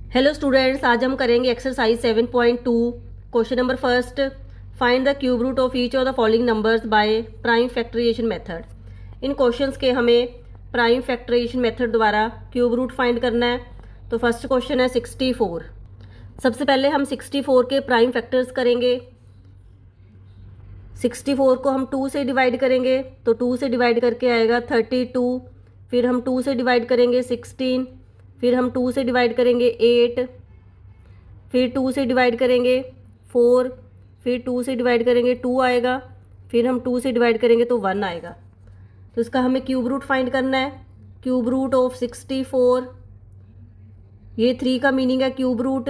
Hello students, आज हम करेंगे exercise 7.2 question number first. Find the cube root of each of the following numbers by prime factorization method. इन questions के हमें prime factorization method द्वारा cube root find करना है। तो फर्स्ट क्वेश्चन है 64। सबसे पहले हम 64 के प्राइम फैक्टर्स करेंगे। 64 को हम 2 से डिवाइड करेंगे तो 2 से डिवाइड करके आएगा 32। फिर हम 2 से डिवाइड करेंगे 16। फिर हम 2 से डिवाइड करेंगे 8। फिर 2 से डिवाइड करेंगे 4। फिर 2 से डिवाइड करेंगे 2 आएगा। फिर हम 2 से डिवाइड करेंगे तो 1 आएगा। तो इसका हमें क्यूब रूट फाइंड करना है। क्यूब रूट ऑफ 64, ये 3 का मीनिंग है क्यूब रूट।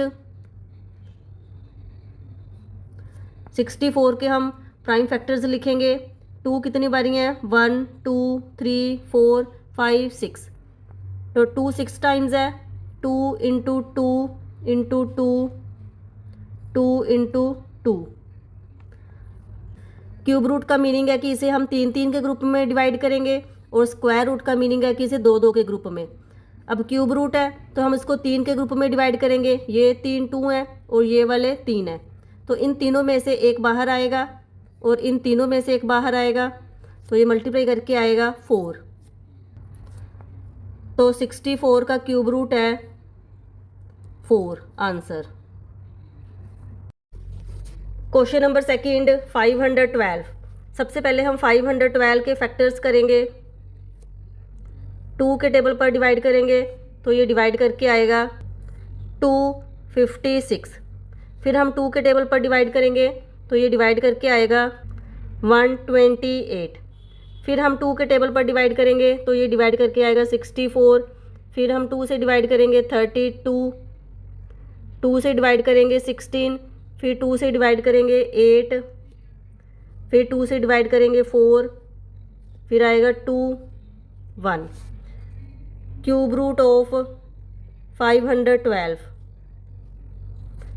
64 के हम प्राइम फैक्टर्स लिखेंगे। 2 कितनी बारी हैं? 1 2 3 4 5 6। तो 2 6 टाइम्स है। 2 into 2 into 2 2 into 2। Cube root का मीनिंग है कि इसे हम 3 3 के ग्रुप में डिवाइड करेंगे और स्क्वायर रूट का मीनिंग है कि इसे 2 2 के ग्रुप में। अब क्यूब रूट है तो हम इसको 3 के ग्रुप में डिवाइड करेंगे। ये 3 2 है और ये वाले 3 है। तो इन तीनों में से एक बाहर आएगा और इन तीनों में से एक बाहर आएगा। तो ये मल्टीप्लाई करके आएगा 4। तो 64 का क्यूब रूट है 4 आंसर। Question number second 512। सबसे पहले हम 512 के फैक्टर्स करेंगे। 2 के टेबल पर डिवाइड करेंगे तो ये डिवाइड करके आएगा 256। फिर हम 2 के टेबल पर डिवाइड करेंगे तो ये डिवाइड करके आएगा 128। फिर हम 2 के टेबल पर डिवाइड करेंगे तो ये डिवाइड करके आएगा 64। फिर हम 2 से डिवाइड करेंगे 32। 2 से डिवाइड करेंगे 16। फिर 2 से डिवाइड करेंगे 8। फिर 2 से डिवाइड करेंगे 4। फिर आएगा 2 1। क्यूब रूट ऑफ 512,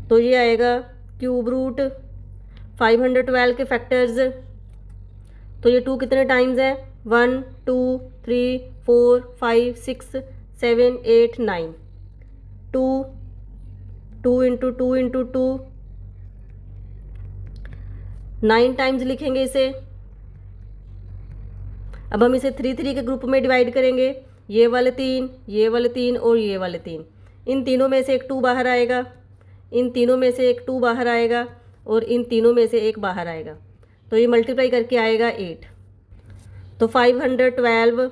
तो ये आएगा क्यूब रूट 512 के फैक्टर्स। तो ये 2 कितने टाइम्स है? 1 2 3 4 5 6 7 8 9। 2 2 इंटू 2 इंटू 2 9 टाइम्स लिखेंगे इसे। अब हम इसे 3 3 के ग्रुप में डिवाइड करेंगे। ये वाले 3, ये वाले 3 और ये वाले 3। इन तीनों में से एक 2 बाहर आएगा, इन तीनों में से एक 2 बाहर आएगा और इन तीनों में से एक बाहर आएगा। तो ये मल्टीप्लाई करके आएगा 8। तो 512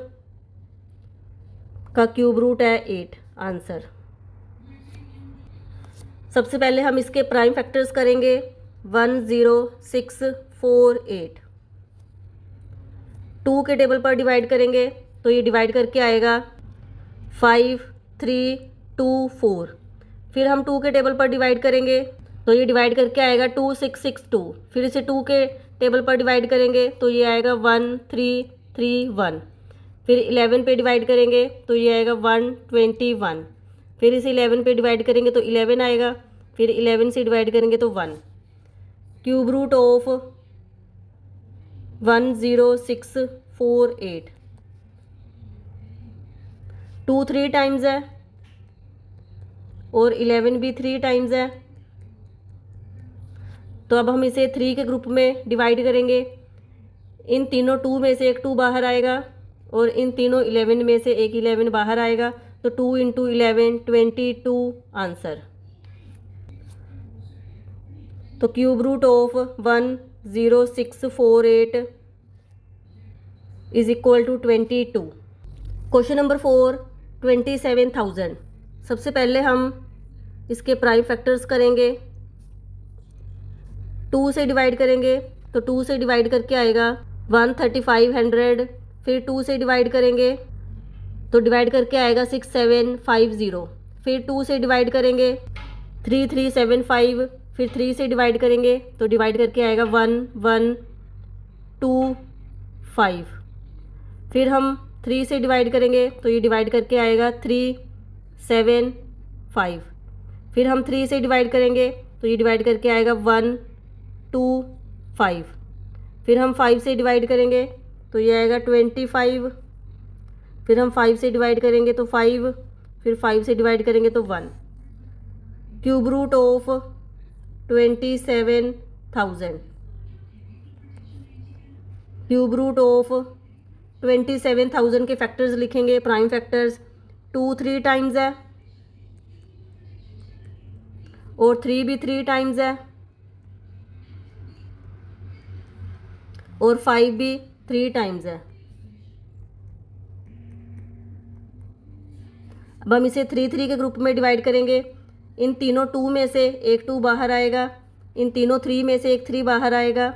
का क्यूब रूट है 8 आंसर। सबसे पहले हम इसके प्राइम फैक्टर्स करेंगे। 10648। 2 के टेबल पर डिवाइड करेंगे तो ये डिवाइड करके आएगा 5324। फिर हम 2 के टेबल पर डिवाइड करेंगे तो ये डिवाइड करके आएगा 2662। फिर इसे 2 के टेबल पर डिवाइड करेंगे तो ये आएगा 1331। फिर 11 पे डिवाइड करेंगे तो ये आएगा 121। फिर इसे 11 पे डिवाइड करेंगे तो 11 आएगा। फिर 11 से डिवाइड करेंगे तो 1। Cube root of 10648। 2 3 टाइम्स है और 11 भी 3 टाइम्स है। तो अब हम इसे 3 के ग्रुप में डिवाइड करेंगे। इन तीनों 2 में से एक 2 बाहर आएगा और इन तीनों 11 में से एक 11 बाहर आएगा। तो 2 इंटू 11 22 आंसर। तो cube root of 10648 is equal to 22। Question number 4 27,000। सबसे पहले हम इसके प्राइम फैक्टर्स करेंगे। 2 से डिवाइड करेंगे तो 2 से डिवाइड करके आएगा 13500। फिर 2 से डिवाइड करेंगे तो डिवाइड करके आएगा 6750। फिर 2 से डिवाइड करेंगे 3375। फिर 3 से डिवाइड करेंगे तो डिवाइड करके आएगा 1125। फिर हम 3 से डिवाइड करेंगे तो ये डिवाइड करके आएगा 375। फिर हम 3 से डिवाइड करेंगे तो ये डिवाइड करके आएगा 125। फिर हम 5 से डिवाइड करेंगे तो ये आएगा 25। फिर हम 5 से डिवाइड करेंगे तो 5। फिर 5 से डिवाइड करेंगे तो 1। Cube root of 27,000, cube root of 27,000 के फैक्टर्स लिखेंगे, प्राइम फैक्टर्स। 2 3 टाइम्स है और 3 भी 3 टाइम्स है और 5 भी 3 टाइम्स है। अब हम इसे 3 3 के ग्रुप में डिवाइड करेंगे। इन तीनों 2 में से एक 2 बाहर आएगा, इन तीनों 3 में से एक 3 बाहर आएगा,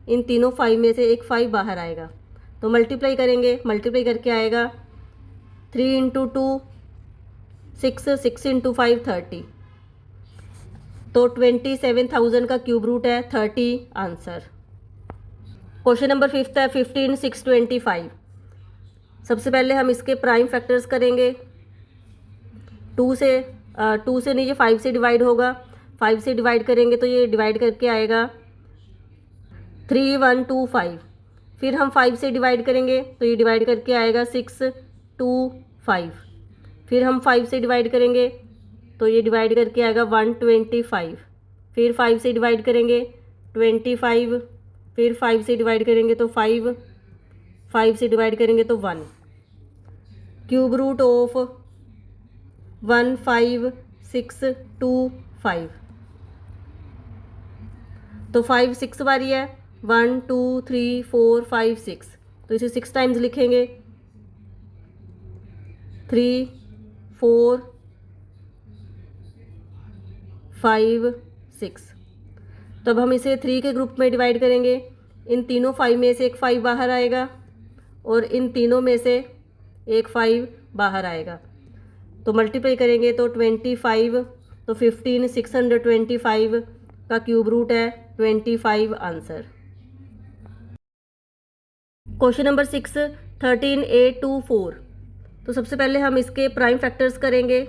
इन तीनों 5 में से एक 5 बाहर आएगा। तो मल्टीप्लाई करेंगे, मल्टीप्लाई करके आएगा 3 इंटू 2 6, 6 इंटू 5 30। तो 27,000 का क्यूब रूट है 30 आंसर। क्वेश्चन नंबर 5 है 15 6 25। सबसे पहले हम इसके प्राइम फैक्टर्स करेंगे। 2 से नहीं, ये 5 से डिवाइड होगा। 5 से डिवाइड करेंगे तो ये डिवाइड करके आएगा 3 1 2 5। फिर हम 5 से डिवाइड करेंगे तो ये डिवाइड करके आएगा 6 2 5। फिर हम 5 से डिवाइड करेंगे तो ये डिवाइड करके आएगा 125। फिर 5 से डिवाइड करेंगे 25। फिर 5 से डिवाइड करेंगे तो 5, 5 से डिवाइड करेंगे तो 1। Cube root of 1 5 6 2 5। तो 5 6 बारी है, 1 2 3 4 5 6। तो इसे 6 टाइम्स लिखेंगे, 3 4 5 6। तब हम इसे 3 के ग्रुप में डिवाइड करेंगे। इन तीनों 5 में से एक 5 बाहर आएगा और इन तीनों में से एक 5 बाहर आएगा। तो मल्टीप्लाई करेंगे तो 25, तो 15 625 का क्यूब रूट है 25 आंसर। Question number 6 13 8 2 4। तो सबसे पहले हम इसके प्राइम फैक्टर्स करेंगे।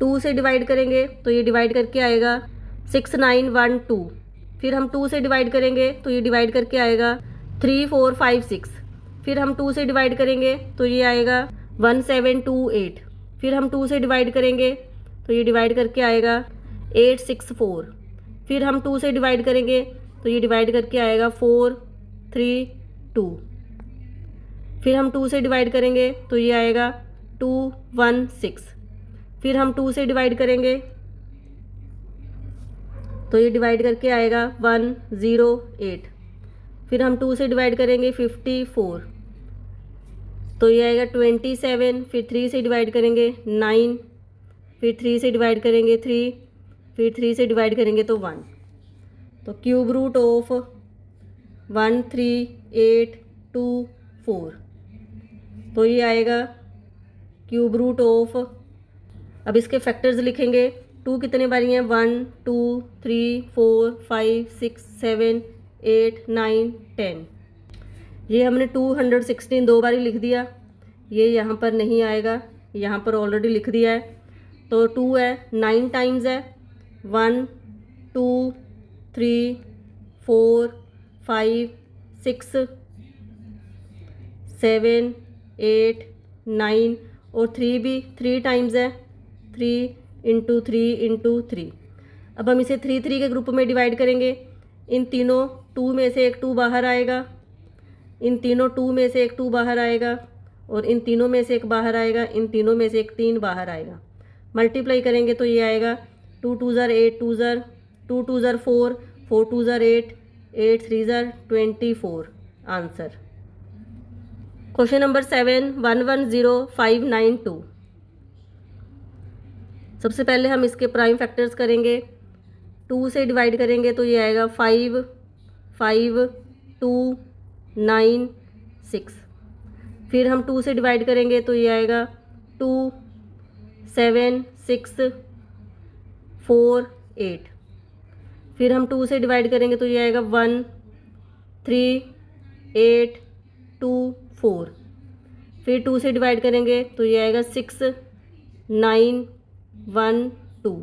2 से डिवाइड करेंगे तो ये डिवाइड करके आएगा 6 9 1 2। फिर हम 2 से डिवाइड करेंगे तो ये डिवाइड करके आएगा 3 4 5 6। फिर हम 2 से डिवाइड करेंगे तो ये आएगा 1 7 2 8। फिर हम 2 से डिवाइड करेंगे तो ये डिवाइड करके आएगा 8 6 4। फिर हम 2 से डिवाइड करेंगे तो ये डिवाइड करके आएगा 4 3 2। फिर हम 2 से डिवाइड करेंगे तो ये आएगा 2 1 6। फिर हम 2 से डिवाइड करेंगे तो ये डिवाइड करके आएगा 1 0 8। फिर हम 2 से डिवाइड करेंगे 54 तो ये आएगा 27। फिर 3 से डिवाइड करेंगे 9। फिर 3 से डिवाइड करेंगे 3। फिर 3 से डिवाइड करेंगे तो 1। तो क्यूब रूट ऑफ 1 3 8 2 4। तो ये आएगा क्यूब रूट ऑफ, अब इसके फैक्टर्स लिखेंगे। 2 कितने बारी हैं, 1 2 3 4 5 6 7 8 9 10। ये हमने 216 2 बारी लिख दिया, ये यहाँ पर नहीं आएगा, यहाँ पर ऑलरेडी लिख दिया है। तो 2 है 9 टाइम्स है, 1 2 3 4 5 6 7 8 9 और 3 भी 3 टाइम्स है, 3 इंटू 3 इंटू 3। अब हम इसे 3 3 के ग्रुप में डिवाइड करेंगे। इन तीनों 2 में से एक 2 बाहर आएगा, इन तीनों 2 में से एक 2 बाहर आएगा और इन तीनों में से एक बाहर आएगा, इन तीनों में से एक 3 बाहर आएगा। मल्टीप्लाई करेंगे तो ये आएगा 2 2 ज़र 8 2 ज़र 2 2 ज़र 4 4 2 ज़र 8 8 3 ज़र 24 आंसर। Question number 7 110592। सबसे पहले हम इसके प्राइम फैक्टर्स करेंगे। 2 से डिवाइड करेंगे तो ये आएगा 5 5 2 9 6। फिर हम 2 से डिवाइड करेंगे तो ये आएगा 2 7 6 4 8। फिर हम 2 से डिवाइड करेंगे तो ये आएगा 1 3 8 2 4। फिर 2 से डिवाइड करेंगे तो ये आएगा 6 9 1 2।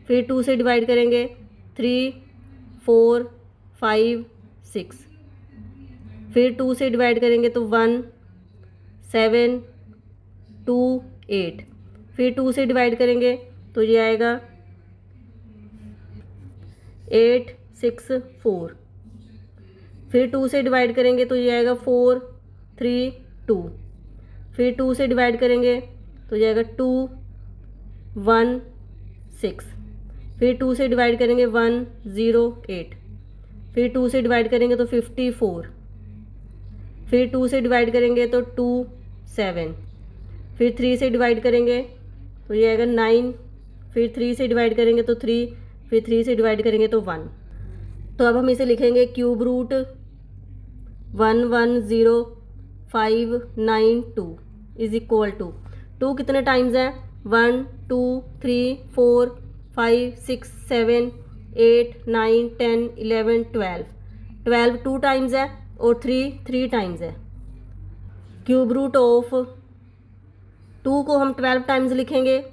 फिर 2 से डिवाइड करेंगे 3 4 5 6। फिर 2 से डिवाइड करेंगे तो 1 7 2 8। फिर 2 से डिवाइड करेंगे तो ये आएगा 8 6 4। फिर 2 से डिवाइड करेंगे तो ये आएगा 4 3 2। फिर 2 से डिवाइड करेंगे तो ये आएगा 2 1 6। फिर 2 से डिवाइड करेंगे 1 0 8। फिर 2 से डिवाइड करेंगे तो 54। फिर 2 से डिवाइड करेंगे तो 2 7। फिर 3 से डिवाइड करेंगे तो ये आएगा 9। फिर 3 से डिवाइड करेंगे तो 3। फिर 3 से डिवाइड करेंगे तो 1। तो अब हम इसे लिखेंगे cube root 11052 is equal to 2 कितने टाइम्स है 1 2 3 4 5 6 7 8 9 10 11 12। 12 2 टाइम्स है और 3 टाइम्स है। क्यूब रूट ऑफ 2 को हम 12 टाइम्स लिखेंगे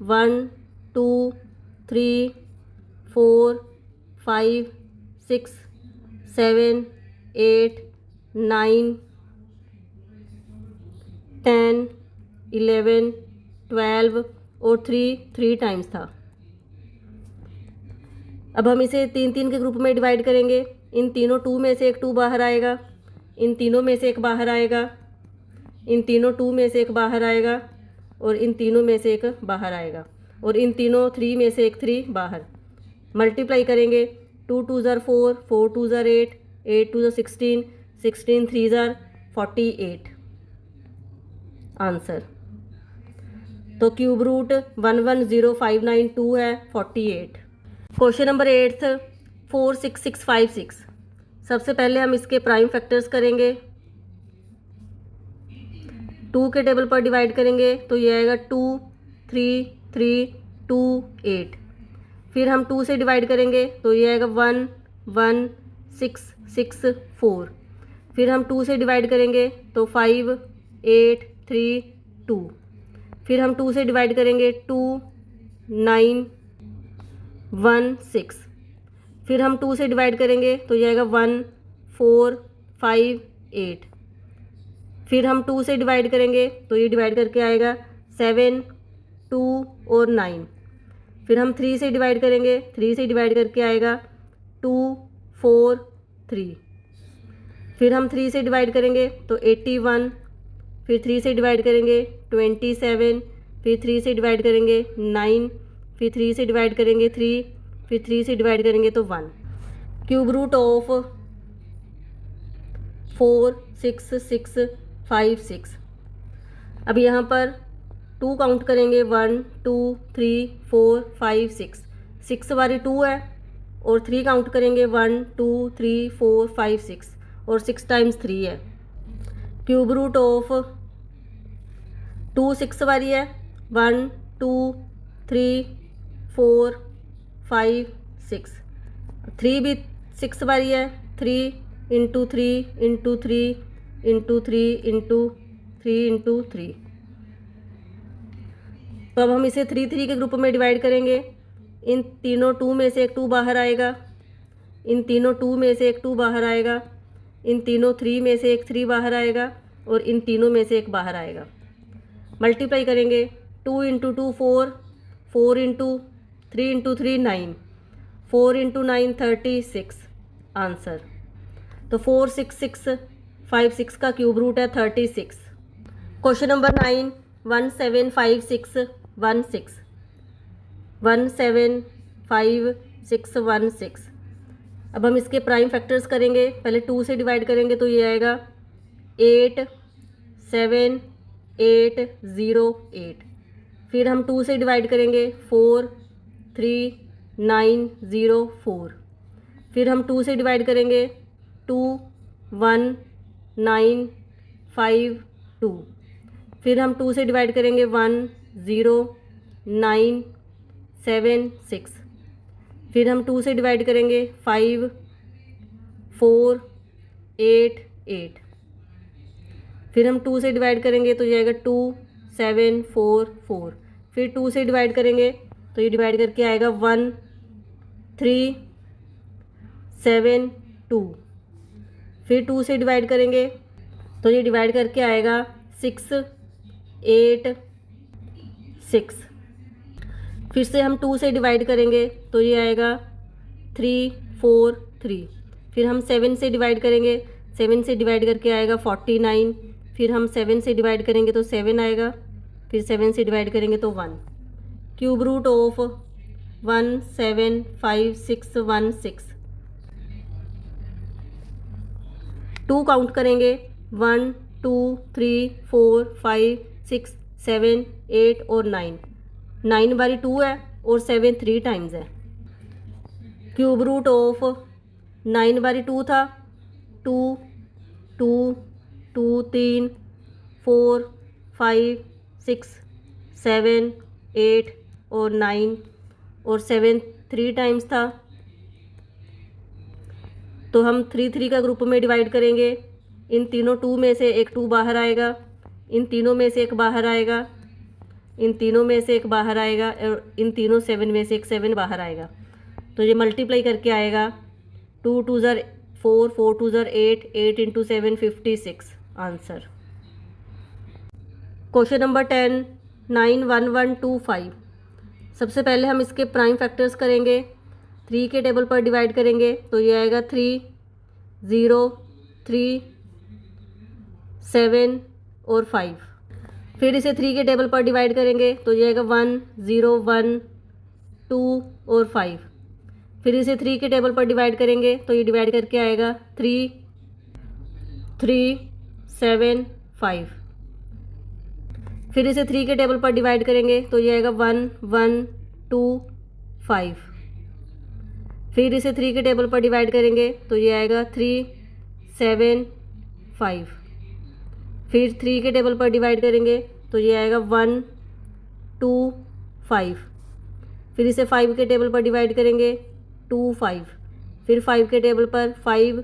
1 2 3 4 5 6 7 8 9 10 11 12 और 3 टाइम्स था। अब हम इसे 3 के ग्रुप में डिवाइड करेंगे। इन तीनों 2 में से एक 2 बाहर आएगा, इन तीनों में से एक बाहर आएगा, इन तीनों 2 में से एक बाहर आएगा और इन तीनों में से एक बाहर आएगा और इन तीनों 3 में से एक 3 बाहर। मल्टीप्लाई करेंगे 2 2 ज़ार 4 4 2 ज़ार 8 8 2 ज़ार 16 16 3 ज़ार 48 आंसर। तो क्यूब रूट 110592 है 48। Question number 8 46656। सबसे पहले हम इसके प्राइम फैक्टर्स करेंगे। 2 के टेबल पर डिवाइड करेंगे तो ये आएगा 2 3 3 2 8। फिर हम 2 से डिवाइड करेंगे तो ये आएगा 1 1 6 6 4। फिर हम 2 से डिवाइड करेंगे तो 5 8 3 2। फिर हम 2 से डिवाइड करेंगे 2 9 1 6। फिर हम 2 से डिवाइड करेंगे तो ये आएगा 1 4 5 8। फिर हम 2 से डिवाइड करेंगे तो ये डिवाइड करके आएगा 7 2 और 9। फिर हम 3 से डिवाइड करेंगे, 3 से डिवाइड करके आएगा 2 4 3। फिर हम 3 से डिवाइड करेंगे तो 81। फिर 3 से डिवाइड करेंगे 27। फिर 3 से डिवाइड करेंगे 9। फिर 3 से डिवाइड करेंगे 3। फिर 3 से डिवाइड करेंगे तो 1। Cube root of 46656। अब यहाँ पर 2 काउंट करेंगे 1 2 3 4 5 6। 6 वाली 2 है और 3 काउंट करेंगे 1 2 3 4 5 6 और 6 टाइम्स 3 है। क्यूब रूट ऑफ 2 6 वाली है 1 2 3 4 5 6। 3 भी 6 वाली है 3 into 3 into 3 into 3 into 3 into 3। तो अब हम इसे 3 3 के ग्रुप में डिवाइड करेंगे। इन तीनों 2 में से एक 2 बाहर आएगा, इन तीनों 2 में से एक 2 बाहर आएगा, इन तीनों 3 में से एक 3 बाहर आएगा और इन तीनों में से एक बाहर आएगा। मल्टीप्लाई करेंगे 2 into 2 4 4 into 3 into 3 9 4 into 9 36 answer. तो 46656 का क्यूब रूट है 36। Question number 9 175616 175616। अब हम इसके प्राइम फैक्टर्स करेंगे। पहले 2 से डिवाइड करेंगे तो ये आएगा 8 7 8 0 8। फिर हम 2 से डिवाइड करेंगे 4 3 9 0 4। फिर हम 2 से डिवाइड करेंगे 2 1 9 5 2। फिर हम 2 से डिवाइड करेंगे 1 0 9 7 6। फिर हम 2 से डिवाइड करेंगे 5 4 8 8। फिर हम 2 से डिवाइड करेंगे तो ये आएगा 2 7 4 4। फिर 2 से डिवाइड करेंगे तो ये डिवाइड करके आएगा 1 3 7 2। फिर 2 से डिवाइड करेंगे तो ये डिवाइड करके आएगा 6 8 6। फिर से हम 2 से डिवाइड करेंगे तो ये आएगा 3 4 3। फिर हम 7 से डिवाइड करेंगे, 7 से डिवाइड करके आएगा 49। फिर हम 7 से डिवाइड करेंगे तो 7 आएगा, फिर 7 से डिवाइड करेंगे तो 1। Cube root of 1755616। 2 काउंट करेंगे, 1 2 3 4 5 6 7 8 और 9। 9 बारी 2 है और 7 3 टाइम्स है। क्यूब रूट ऑफ 9 बारी 2 था, 2 2 2 3 4 5 6 7 8 और 9 और 7 3 टाइम्स था। तो हम 3 3 का ग्रुप में डिवाइड करेंगे। इन तीनों 2 में से एक 2 बाहर आएगा, इन तीनों में से एक बाहर आएगा, इन तीनों में से एक बाहर आएगा और इन तीनों 7 में से एक 7 बाहर आएगा। तो ये मल्टीप्लाई करके आएगा 2 2 ज़र 4 4 2 ज़र 8 8 इंटू 7 56 आंसर। Question number 10 91125। सबसे पहले हम इसके प्राइम फैक्टर्स करेंगे, 3 के टेबल पर डिवाइड करेंगे तो ये आएगा 3 0 3 7 और 5। फिर इसे 3 के टेबल पर डिवाइड करेंगे तो ये आएगा 1 0 1 2 और 5। फिर इसे 3 के टेबल पर डिवाइड करेंगे तो ये डिवाइड करके आएगा 3 3 7 5। फिर इसे 3 के टेबल पर डिवाइड करेंगे तो ये आएगा 1 1 2 5। फिर इसे 3 के टेबल पर डिवाइड करेंगे तो ये आएगा 3 7 5। फिर 3 के टेबल पर डिवाइड करेंगे तो ये आएगा 1 2 5। फिर इसे 5 के टेबल पर डिवाइड करेंगे 2 5। फिर 5 के टेबल पर 5,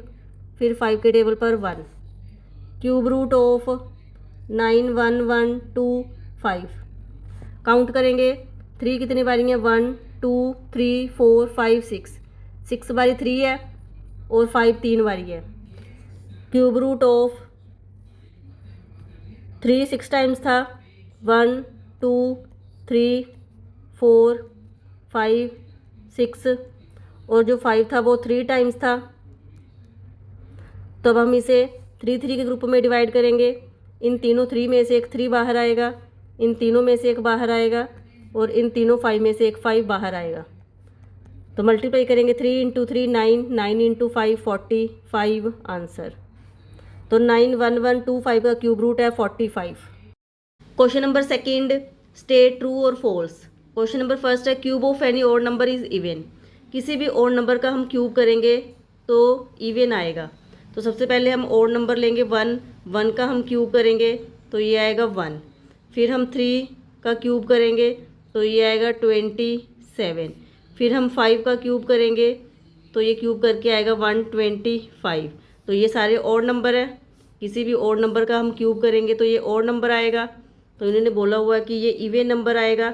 फिर 5 के टेबल पर 1। Cube root of 91125। काउंट करेंगे, 3 कितनी बारी है 1 2 3 4 5 6। 6 बारी 3 है और 5 3 बारी है। क्यूब रूट ऑफ 3 6 टाइम्स था, 1 2 3 4 5 6 और जो 5 था वो 3 टाइम्स था। तो अब हम इसे 3 3 के ग्रुप में डिवाइड करेंगे। इन तीनों 3 में से एक 3 बाहर आएगा, इन तीनों में से एक बाहर आएगा और इन तीनों 5 में से एक 5 बाहर आएगा। तो मल्टीप्लाई करेंगे, 3 इंटू 3 9 9 इंटू 5 45 आंसर। तो 91125 का क्यूब रूट है 45। Question number second, state true और फॉल्स। क्वेश्चन नंबर फर्स्ट है cube of any odd number is even. किसी भी ऑड नंबर का हम क्यूब करेंगे तो इवन आएगा। तो सबसे पहले हम ऑड नंबर लेंगे 1, 1 का हम क्यूब करेंगे तो ये आएगा 1। फिर हम 3 का क्यूब करेंगे तो ये आएगा 27। फिर हम 5 का क्यूब करेंगे तो ये क्यूब करके आएगा 125। तो ये सारे ऑड नंबर है, किसी भी ऑड नंबर का हम क्यूब करेंगे तो ये ऑड नंबर आएगा। तो इन्होंने बोला हुआ है कि ये इवन नंबर आएगा,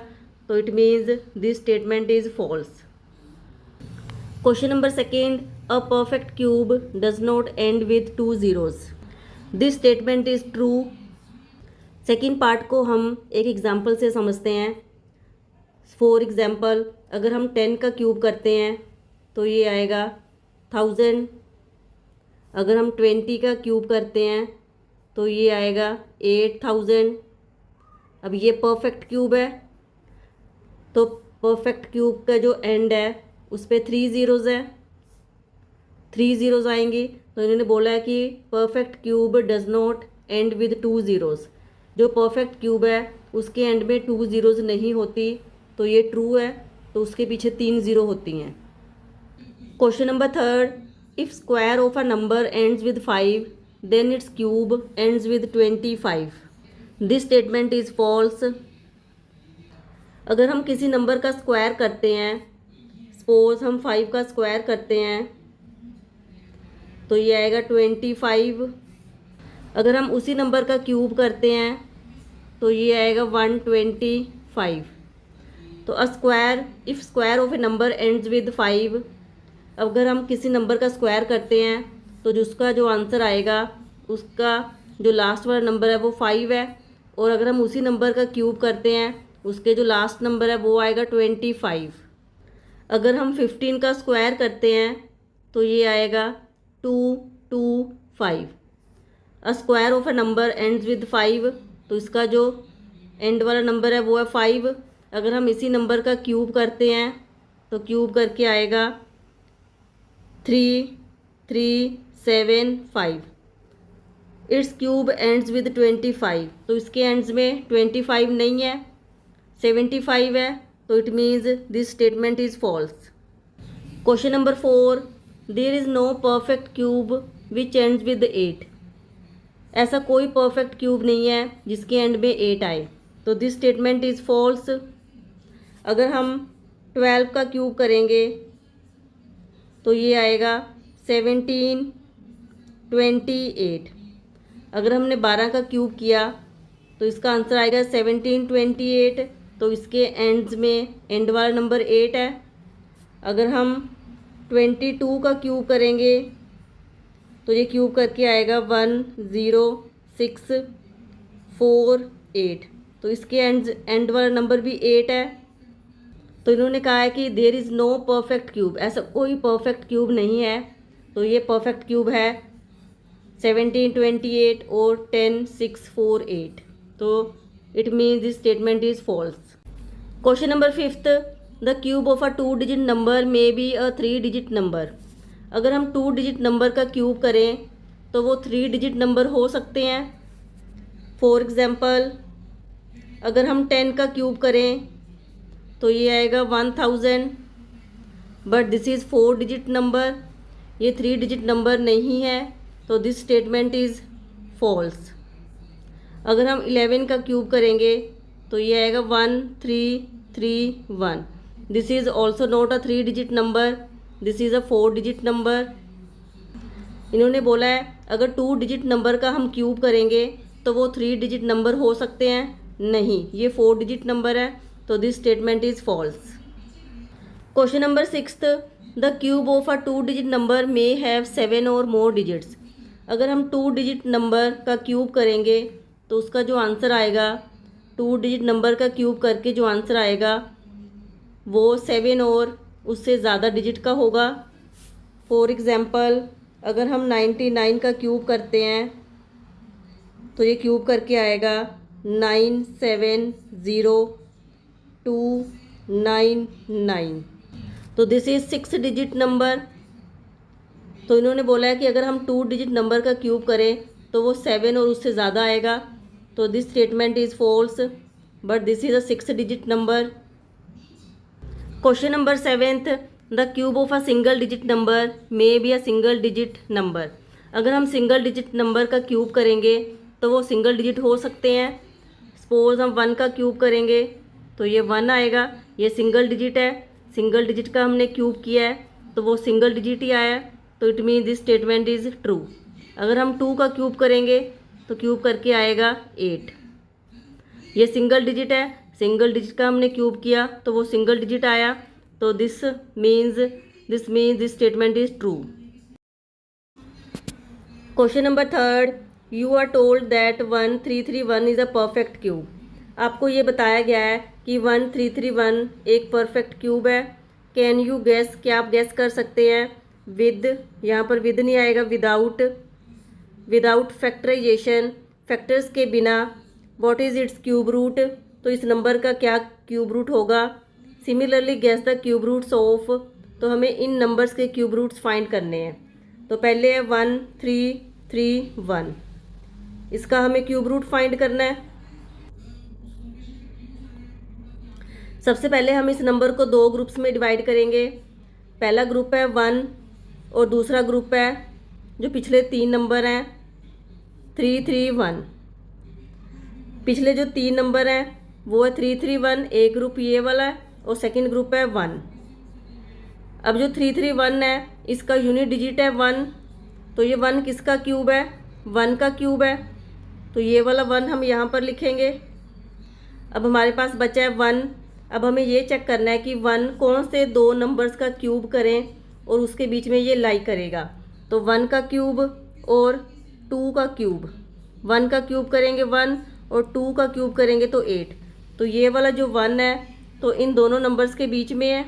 तो it means this statement is false. Question number second, a perfect cube does not end with 2 zeros। This statement is true. Second part को हम एक एग्जाम्पल से समझते हैं। फॉर एग्जाम्पल, अगर हम 10 का क्यूब करते हैं तो ये आएगा 1000। अगर हम 20 का क्यूब करते हैं तो ये आएगा 8000। अब ये परफेक्ट क्यूब है, तो परफेक्ट क्यूब का जो एंड है उस पर 3 zeros है, 3 zeros आएंगी। तो इन्होंने बोला है कि perfect cube does not end with 2 zeros। जो परफेक्ट क्यूब है उसके एंड में 2 zeros नहीं होती, तो ये ट्रू है, तो उसके पीछे 3 0 होती हैं। Question number third, if square of a number ends with 5 then its cube ends with 25। This statement is false. अगर हम किसी नंबर का स्क्वायर करते हैं, सपोज हम 5 का स्क्वायर करते हैं तो ये आएगा 25। अगर हम उसी नंबर का क्यूब करते हैं तो ये आएगा 125। तो a square, if square of A number ends with 5। अगर हम किसी नंबर का स्क्वायर करते हैं तो जिसका जो आंसर आएगा उसका जो लास्ट वाला नंबर है वो 5 है। और अगर हम उसी नंबर का क्यूब करते हैं उसके जो लास्ट नंबर है वो आएगा 25। अगर हम 15 का स्क्वायर करते हैं तो ये आएगा 225। A square of a number ends with 5, तो इसका जो एंड वाला नंबर है वो है 5। अगर हम इसी नंबर का क्यूब करते हैं तो क्यूब करके आएगा 3375। इट्स क्यूब एंड्स विद 25, तो इसके एंड्स में 25 नहीं है, 75 है, तो it means this statement is false. Question number 4, there is no perfect cube which ends with 8। ऐसा कोई परफेक्ट क्यूब नहीं है जिसके एंड में 8 आए, तो दिस स्टेटमेंट इज फॉल्स। अगर हम 12 का क्यूब करेंगे तो ये आएगा 1728। अगर हमने 12 का क्यूब किया तो इसका आंसर आएगा 1728, तो इसके एंड्स में एंड वाला नंबर 8 है। अगर हम 22 का क्यूब करेंगे तो ये क्यूब करके आएगा 10648, तो इसके एंड वाला नंबर भी 8 है। तो इन्होंने कहा है कि there is no perfect cube, ऐसा कोई परफेक्ट क्यूब नहीं है, तो ये परफेक्ट क्यूब है 1728 और 10648, तो it means this statement is false. Question number 5, the cube of a 2 digit number may be a 3 digit number. अगर हम 2 डिजिट नंबर का क्यूब करें तो वो 3 डिजिट नंबर हो सकते हैं। फॉर एग्जांपल, अगर हम 10 का क्यूब करें तो ये आएगा 1000, but this is 4 digit number, ये 3 डिजिट नंबर नहीं है, तो दिस स्टेटमेंट इज़ फॉल्स। अगर हम 11 का क्यूब करेंगे तो ये आएगा 1331, this is also not a 3 digit number, this is a 4 digit number. इन्होंने बोला है अगर 2 डिजिट नंबर का हम क्यूब करेंगे तो वो 3 डिजिट नंबर हो सकते हैं, नहीं, ये 4 डिजिट नंबर है, तो this statement is false. Question number 6, the cube of a 2 digit number may have 7 और मोर डिजिट्स। अगर हम 2 डिजिट नंबर का क्यूब करेंगे तो उसका जो आंसर आएगा, 2 डिजिट नंबर का क्यूब करके जो आंसर आएगा वो 7 और उससे ज़्यादा डिजिट का होगा। फॉर एग्ज़ाम्पल, अगर हम 99 का क्यूब करते हैं तो ये क्यूब करके आएगा 970299, तो दिस इज़ 6 डिजिट नंबर। तो इन्होंने बोला है कि अगर हम 2 डिजिट नंबर का क्यूब करें तो वो 7 और उससे ज़्यादा आएगा, तो this statement is false, but this is a 6 digit number. Question number 7, the cube of a single digit number may be a single digit number. अगर हम सिंगल डिजिट नंबर का क्यूब करेंगे तो वो सिंगल डिजिट हो सकते हैं। Suppose हम 1 का क्यूब करेंगे तो ये 1 आएगा, ये सिंगल डिजिट है, सिंगल डिजिट का हमने क्यूब किया है तो वो सिंगल डिजिट ही आया, तो it mean this statement is true. अगर हम 2 का क्यूब करेंगे तो क्यूब करके आएगा 8, ये सिंगल डिजिट है, सिंगल डिजिट का हमने क्यूब किया तो वो सिंगल डिजिट आया, तो this means this statement is true. Question number 3, you are told that 1331 is a perfect cube. आपको ये बताया गया है कि 1331 एक परफेक्ट क्यूब है। कैन यू गैस, क्या आप गैस कर सकते हैं विद, यहाँ पर विद नहीं आएगा, विदाउट फैक्टराइजेशन, फैक्टर्स के बिना, what is its cube root, तो इस नंबर का क्या क्यूब रूट होगा। Similarly guess the cube roots of, तो हमें इन नंबर्स के क्यूब रूट्स फाइंड करने हैं। तो पहले है 1331, इसका हमें क्यूब रूट फाइंड करना है। सबसे पहले हम इस नंबर को 2 ग्रुप्स में डिवाइड करेंगे। पहला ग्रुप है 1 और दूसरा ग्रुप है जो पिछले 3 नंबर हैं 331। पिछले जो 3 नंबर हैं वो है 331, एक ग्रुप ये वाला है और सेकंड ग्रुप है 1। अब जो 331 है इसका यूनिट डिजिट है 1, तो ये 1 किसका क्यूब है, 1 का क्यूब है, तो ये वाला 1 हम यहाँ पर लिखेंगे। अब हमारे पास बचा है 1। अब हमें ये चेक करना है कि 1 कौन से 2 नंबर्स का क्यूब करें और उसके बीच में ये लाई करेगा। तो 1 का क्यूब और 2 का क्यूब, 1 का क्यूब करेंगे 1 और 2 का क्यूब करेंगे तो 8। तो ये वाला जो 1 है तो इन दोनों नंबर्स के बीच में है।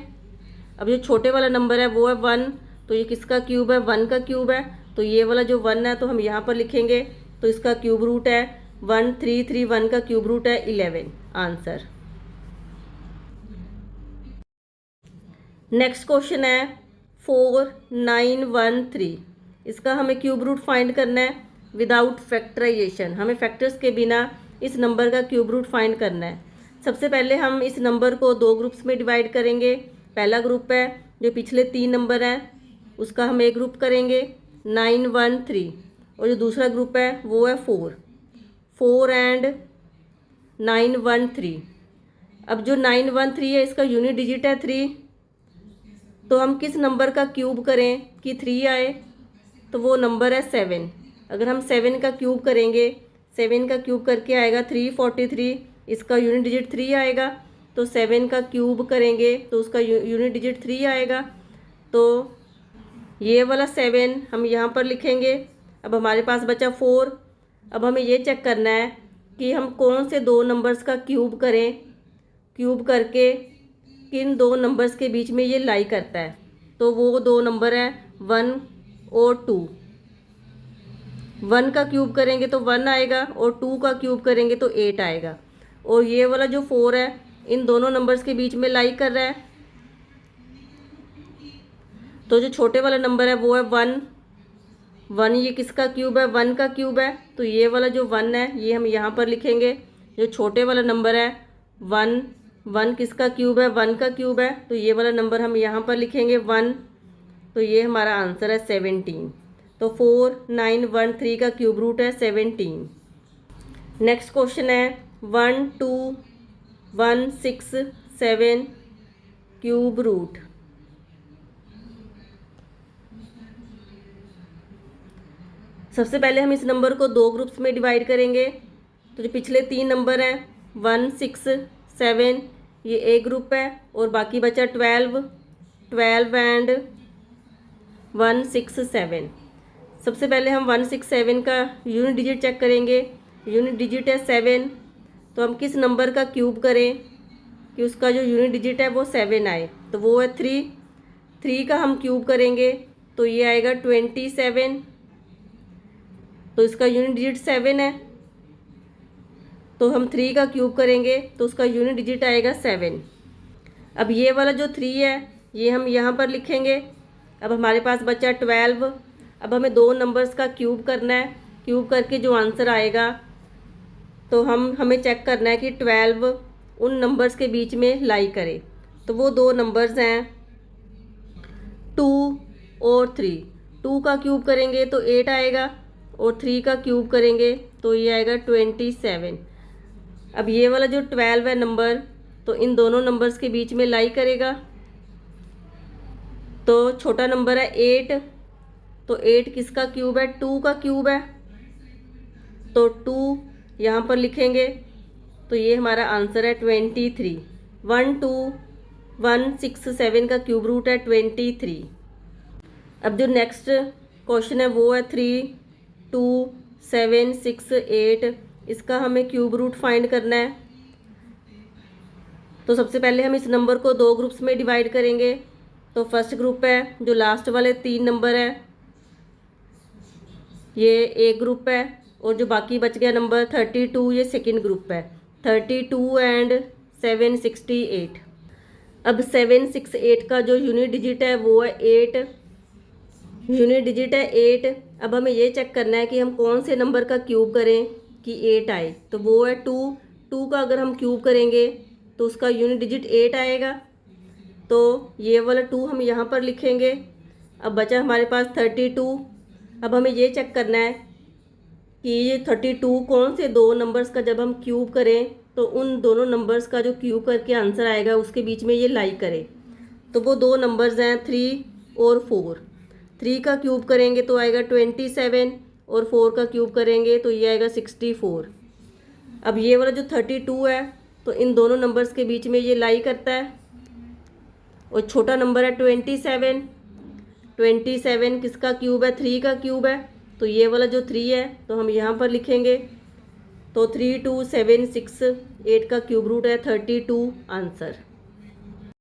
अब जो छोटे वाला नंबर है वो है 1, तो ये किसका क्यूब है? 1 का क्यूब है। तो ये वाला जो 1 है तो हम यहाँ पर लिखेंगे, तो इसका क्यूब रूट है 1331 का क्यूब रूट है 11। आंसर। नेक्स्ट क्वेश्चन है 4913। इसका हमें क्यूब रूट फाइंड करना है विदाउट फैक्टराइजेशन। हमें फैक्टर्स के बिना इस नंबर का क्यूब रूट फाइंड करना है। सबसे पहले हम इस नंबर को 2 ग्रुप्स में डिवाइड करेंगे। पहला ग्रुप है जो पिछले 3 नंबर हैं उसका हम एक ग्रुप करेंगे 913, और जो दूसरा ग्रुप है वो है 4 एंड 913। अब जो 913 है इसका यूनिट डिजिट है 3, तो हम किस नंबर का क्यूब करें कि 3 आए? तो वो नंबर है 7। अगर हम 7 का क्यूब करेंगे, 7 का क्यूब करके आएगा 343, इसका यूनिट डिजिट 3 आएगा। तो 7 का क्यूब करेंगे तो उसका यूनिट डिजिट 3 आएगा। तो ये वाला 7 हम यहाँ पर लिखेंगे। अब हमारे पास बचा 4। अब हमें ये चेक करना है कि हम कौन से 2 नंबर्स का क्यूब करें, क्यूब करके किन 2 नंबर्स के बीच में ये लाई करता है। तो वो 2 नंबर हैं 1 और 2। 1 का क्यूब करेंगे तो 1 आएगा, और 2 का क्यूब करेंगे तो 8 आएगा। और ये वाला जो 4 है इन दोनों नंबर्स के बीच में लाई कर रहा है। तो जो छोटे वाला नंबर है वो है 1, ये किसका क्यूब है? 1 का क्यूब है। तो ये वाला जो 1 है ये हम यहाँ पर लिखेंगे। जो छोटे वाला नंबर है 1 किसका क्यूब है? 1 का क्यूब है। तो ये वाला नंबर हम यहाँ पर लिखेंगे 1। तो ये हमारा आंसर है 17। तो 4913 का क्यूब रूट है 17। नेक्स्ट क्वेश्चन है 12167 क्यूब रूट। सबसे पहले हम इस नंबर को 2 ग्रुप्स में डिवाइड करेंगे। तो जो पिछले 3 नंबर हैं 1 6 7 ये एक ग्रुप है, और बाकी बचा 12 एंड 1 6 7। सबसे पहले हम 1 6 7 का यूनिट डिजिट चेक करेंगे। यूनिट डिजिट है 7, तो हम किस नंबर का क्यूब करें कि उसका जो यूनिट डिजिट है वो 7 आए। तो वो है 3 का हम क्यूब करेंगे तो ये आएगा 27। तो इसका यूनिट डिजिट 7 है, तो हम 3 का क्यूब करेंगे तो उसका यूनिट डिजिट आएगा 7। अब ये वाला जो 3 है ये हम यहाँ पर लिखेंगे। अब हमारे पास बचा 12। अब हमें 2 नंबर्स का क्यूब करना है। क्यूब करके जो आंसर आएगा तो हमें चेक करना है कि 12 उन नंबर्स के बीच में लाई करे। तो वो 2 नंबर्स हैं 2 और 3। 2 का क्यूब करेंगे तो 8 आएगा, और 3 का क्यूब करेंगे तो ये आएगा 27। अब ये वाला जो 12 है नंबर तो इन दोनों नंबर्स के बीच में लाई करेगा। तो छोटा नंबर है 8, तो 8 किसका क्यूब है? 2 का क्यूब है। तो 2 यहाँ पर लिखेंगे तो ये हमारा आंसर है 23। 12167 का क्यूब रूट है 23। अब जो नेक्स्ट क्वेश्चन है वो है 32768। इसका हमें क्यूब रूट फाइंड करना है। तो सबसे पहले हम इस नंबर को 2 ग्रुप्स में डिवाइड करेंगे। तो फर्स्ट ग्रुप है जो लास्ट वाले 3 नंबर है ये एक ग्रुप है, और जो बाकी बच गया नंबर 32 ये सेकंड ग्रुप है। 32 एंड 768। अब 768 का जो यूनिट डिजिट है वो है 8। यूनिट डिजिट है 8। अब हमें ये चेक करना है कि हम कौन से नंबर का क्यूब करें कि 8 आए। तो वो है 2 का अगर हम क्यूब करेंगे तो उसका यूनिट डिजिट 8 आएगा। तो ये वाला 2 हम यहाँ पर लिखेंगे। अब बचा हमारे पास 32। अब हमें ये चेक करना है कि ये 32 कौन से 2 नंबर्स का जब हम क्यूब करें तो उन दोनों नंबर्स का जो क्यूब करके आंसर आएगा उसके बीच में ये लाई करे। तो वो 2 नंबर्स हैं 3 और 4। 3 का क्यूब करेंगे तो आएगा 27, और 4 का क्यूब करेंगे तो ये आएगा 64। अब ये वाला जो 32 है तो इन दोनों नंबर्स के बीच में ये लाई करता है, और छोटा नंबर है 27। 27 किसका क्यूब है? 3 का क्यूब है। तो ये वाला जो 3 है तो हम यहाँ पर लिखेंगे। तो 3276 8 का क्यूब रूट है 32 आंसर।